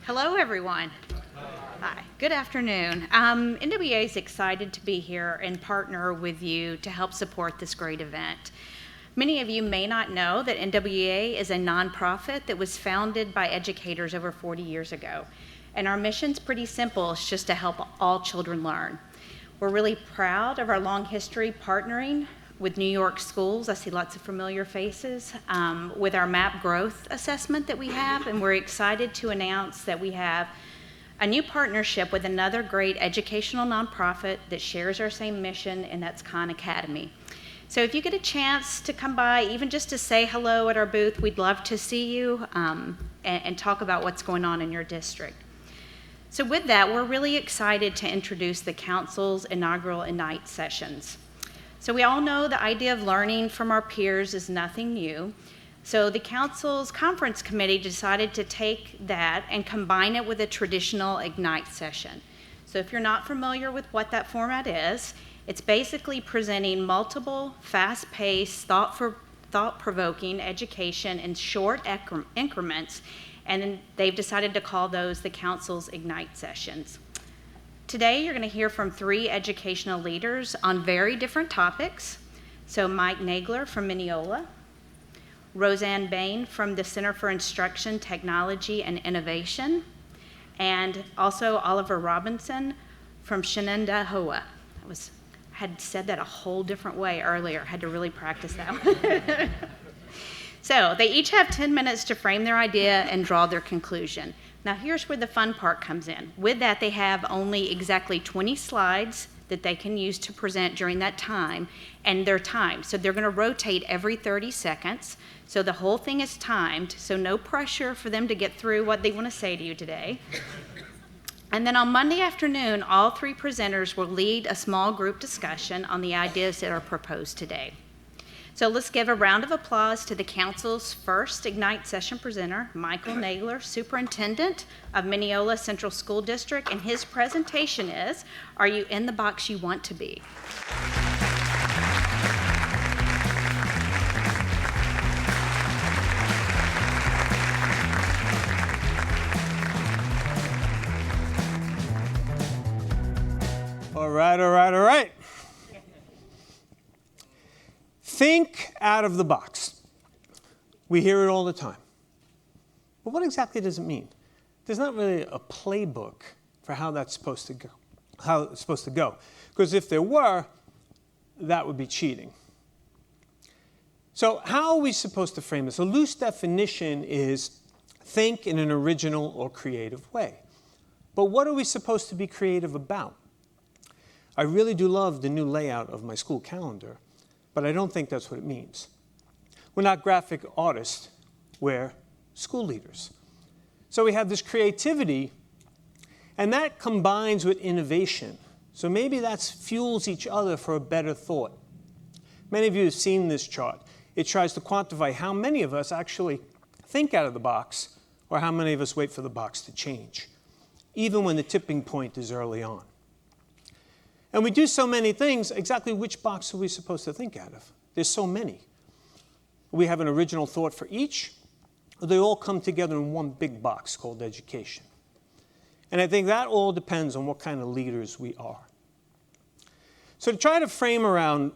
Hello, everyone. Hi, good afternoon. NWA is excited to be here and partner with you to help support this great event. Many of you may not know that NWA is a nonprofit that was founded by educators over 40 years ago. And our mission's pretty simple, it's just to help all children learn. We're really proud of our long history partnering with New York schools. I see lots of familiar faces with our MAP growth assessment that we have, and we're excited to announce that we have a new partnership with another great educational nonprofit that shares our same mission, and that's Khan Academy. So if you get a chance to come by, even just to say hello at our booth, we'd love to see you and talk about what's going on in your district. So with that, we're really excited to introduce the Council's inaugural Ignite sessions. So we all know the idea of learning from our peers is nothing new. So the Council's conference committee decided to take that and combine it with a traditional Ignite session. So if you're not familiar with what that format is, it's basically presenting multiple, fast-paced, thought-provoking education in short increments, and then they've decided to call those the Council's Ignite sessions. Today, you're going to hear from 3 educational leaders on very different topics. So Mike Nagler from Mineola, Roseanne Bain from the Center for Instruction, Technology, and Innovation, and also Oliver Robinson from Shenandoah. I had said that a whole different way earlier. I had to really practice that one. So they each have 10 minutes to frame their idea and draw their conclusion. Now here's where the fun part comes in. With that, they have only exactly 20 slides that they can use to present during that time, and they're timed. So they're going to rotate every 30 seconds. So the whole thing is timed, so no pressure for them to get through what they want to say to you today. And then on Monday afternoon, all 3 presenters will lead a small group discussion on the ideas that are proposed today. So let's give a round of applause to the Council's first Ignite session presenter, Michael Nagler, Superintendent of Mineola Central School District, and his presentation is, Are You in the Box You Want to Be? All right. Think out of the box. We hear it all the time. But what exactly does it mean? There's not really a playbook for how that's supposed to go. Because if there were, that would be cheating. So how are we supposed to frame this? A loose definition is think in an original or creative way. But what are we supposed to be creative about? I really do love the new layout of my school calendar, but I don't think that's what it means. We're not graphic artists, we're school leaders. So we have this creativity, and that combines with innovation. So maybe that fuels each other for a better thought. Many of you have seen this chart. It tries to quantify how many of us actually think out of the box, or how many of us wait for the box to change, even when the tipping point is early on. And we do so many things, exactly which box are we supposed to think out of? There's so many. We have an original thought for each, or they all come together in one big box called education. And I think that all depends on what kind of leaders we are. So to try to frame around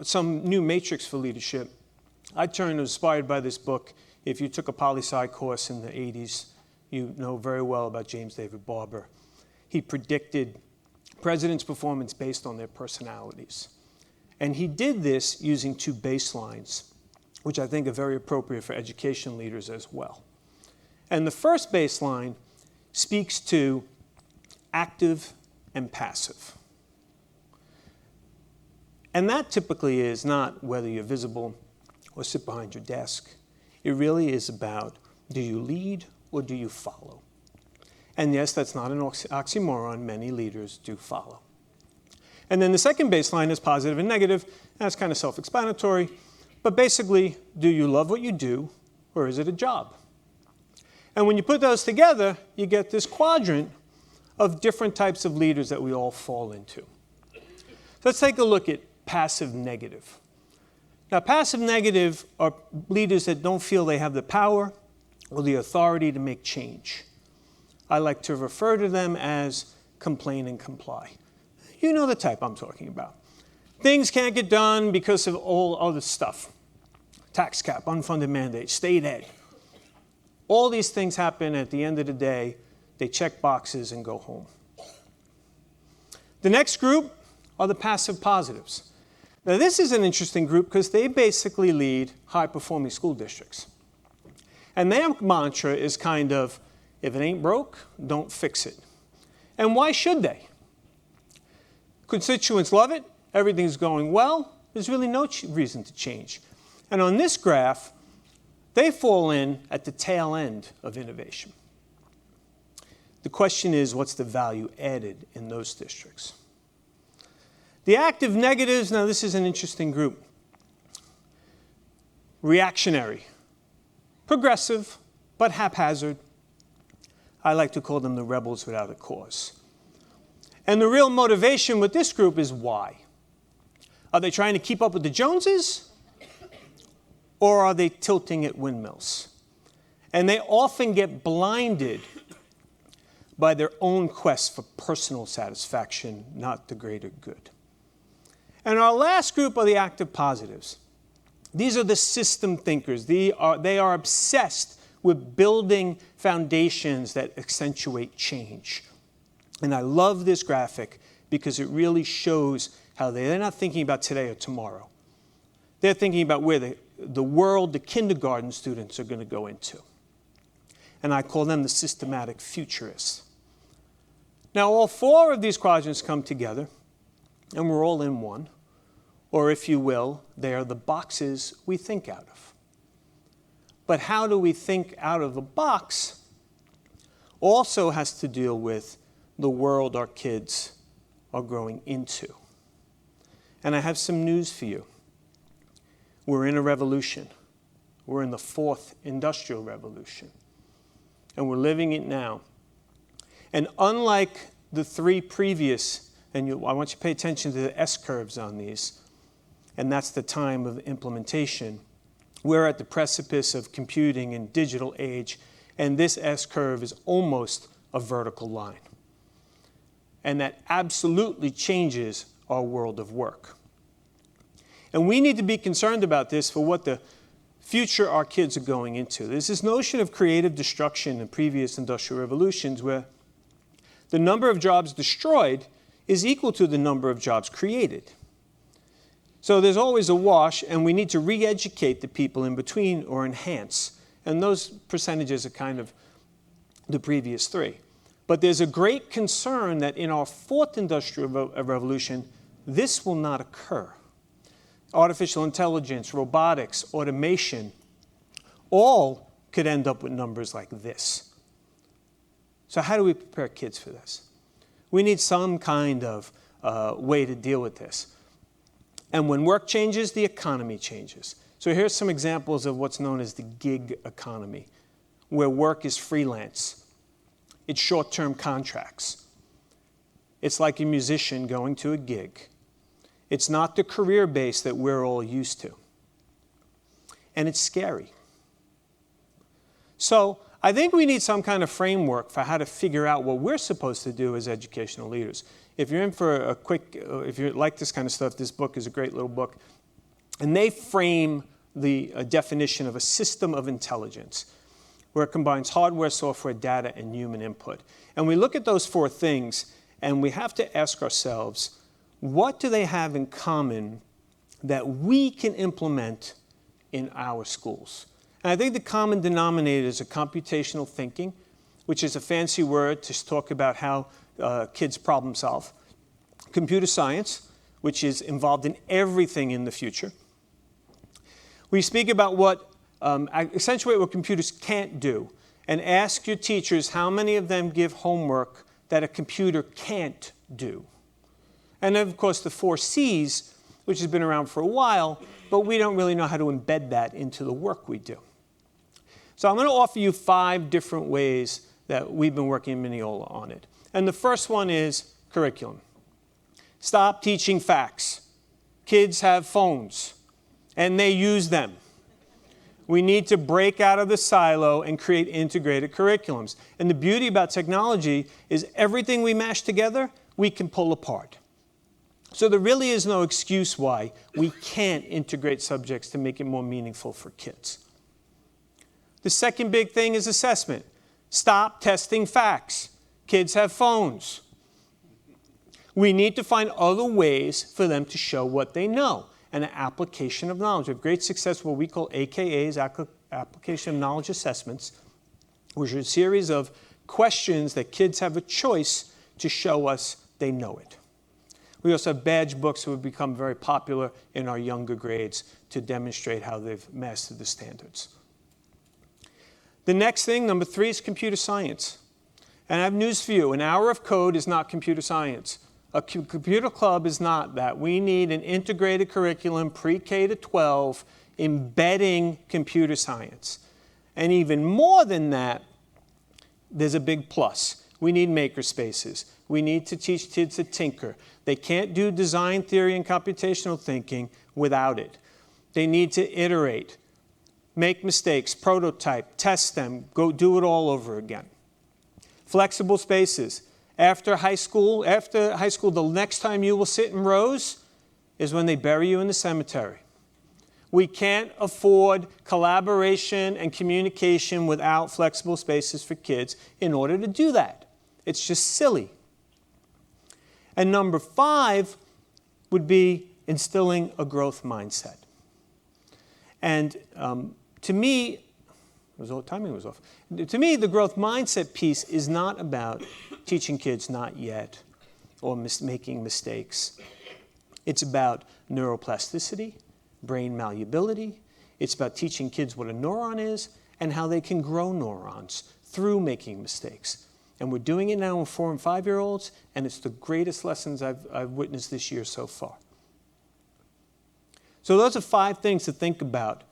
some new matrix for leadership, I turned inspired by this book. If you took a poli-sci course in the 80s, you know very well about James David Barber. He predicted presidents' performance based on their personalities. And he did this using 2 baselines, which I think are very appropriate for education leaders as well. And the first baseline speaks to active and passive. And that typically is not whether you're visible or sit behind your desk. It really is about, do you lead or do you follow? And yes, that's not an oxymoron. Many leaders do follow. And then the second baseline is positive and negative. That's kind of self-explanatory. But basically, do you love what you do, or is it a job? And when you put those together, you get this quadrant of different types of leaders that we all fall into. Let's take a look at passive negative. Now, passive negative are leaders that don't feel they have the power or the authority to make change. I like to refer to them as complain and comply. You know the type I'm talking about. Things can't get done because of all other stuff. Tax cap, unfunded mandate, state ed. All these things happen at the end of the day. They check boxes and go home. The next group are the passive positives. Now this is an interesting group because they basically lead high-performing school districts. And their mantra is kind of, if it ain't broke, don't fix it. And why should they? Constituents love it. Everything's going well. There's really no reason to change. And on this graph, they fall in at the tail end of innovation. The question is, what's the value added in those districts? The active negatives, now this is an interesting group. Reactionary, progressive, but haphazard. I like to call them the rebels without a cause. And the real motivation with this group is why? Are they trying to keep up with the Joneses? Or are they tilting at windmills? And they often get blinded by their own quest for personal satisfaction, not the greater good. And our last group are the active positives. These are the system thinkers. They are obsessed with building foundations that accentuate change. And I love this graphic because it really shows how they're not thinking about today or tomorrow. They're thinking about where the world the kindergarten students are going to go into. And I call them the systematic futurists. Now, all four of these quadrants come together, and we're all in one. Or if you will, they are the boxes we think out of. But how do we think out of the box also has to deal with the world our kids are growing into. And I have some news for you. We're in a revolution. We're in the fourth industrial revolution. And we're living it now. And unlike the three previous, and I want you to pay attention to the S-curves on these, and that's the time of implementation. We're at the precipice of computing and digital age, and this S-curve is almost a vertical line. And that absolutely changes our world of work. And we need to be concerned about this for what the future our kids are going into. There's this notion of creative destruction in previous industrial revolutions where the number of jobs destroyed is equal to the number of jobs created. So there's always a wash, and we need to re-educate the people in between or enhance. And those percentages are kind of the previous three. But there's a great concern that in our fourth industrial revolution, this will not occur. Artificial intelligence, robotics, automation, all could end up with numbers like this. So how do we prepare kids for this? We need some kind of way to deal with this. And when work changes, the economy changes. So here's some examples of what's known as the gig economy, where work is freelance. It's short-term contracts. It's like a musician going to a gig. It's not the career base that we're all used to. And it's scary. So I think we need some kind of framework for how to figure out what we're supposed to do as educational leaders. If you're in for a quick, if you like this kind of stuff, this book is a great little book. And they frame the definition of a system of intelligence, where it combines hardware, software, data, and human input. And we look at those four things, and we have to ask ourselves, what do they have in common that we can implement in our schools? And I think the common denominator is a computational thinking, which is a fancy word to talk about how kids problem solve. Computer science, which is involved in everything in the future. We speak about what, accentuate what computers can't do, and ask your teachers how many of them give homework that a computer can't do. And then, of course, the 4 C's, which has been around for a while, but we don't really know how to embed that into the work we do. So I'm going to offer you 5 different ways that we've been working in Mineola on it. And the first one is curriculum. Stop teaching facts. Kids have phones, and they use them. We need to break out of the silo and create integrated curriculums. And the beauty about technology is everything we mash together, we can pull apart. So there really is no excuse why we can't integrate subjects to make it more meaningful for kids. The second big thing is assessment. Stop testing facts. Kids have phones. We need to find other ways for them to show what they know, and an application of knowledge. We have great success with what we call AKAs, application of knowledge assessments, which are a series of questions that kids have a choice to show us they know it. We also have badge books that have become very popular in our younger grades to demonstrate how they've mastered the standards. The next thing, number 3, is computer science. And I have news for you. An hour of code is not computer science. A computer club is not that. We need an integrated curriculum, pre-K to 12, embedding computer science. And even more than that, there's a big plus. We need maker spaces. We need to teach kids to tinker. They can't do design theory and computational thinking without it. They need to iterate, make mistakes, prototype, test them, go do it all over again. Flexible spaces. After high school, the next time you will sit in rows is when they bury you in the cemetery. We can't afford collaboration and communication without flexible spaces for kids in order to do that. It's just silly. And number 5 would be instilling a growth mindset. And to me, timing was off. To me, the growth mindset piece is not about teaching kids not yet or making mistakes. It's about neuroplasticity, brain malleability. It's about teaching kids what a neuron is and how they can grow neurons through making mistakes. And we're doing it now with 4- and 5-year-olds, and it's the greatest lessons I've witnessed this year so far. So those are 5 things to think about.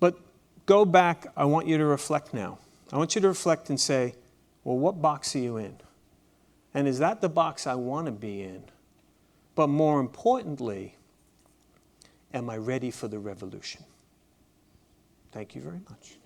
But go back, I want you to reflect now. I want you to reflect and say, well, what box are you in? And is that the box I want to be in? But more importantly, am I ready for the revolution? Thank you very much.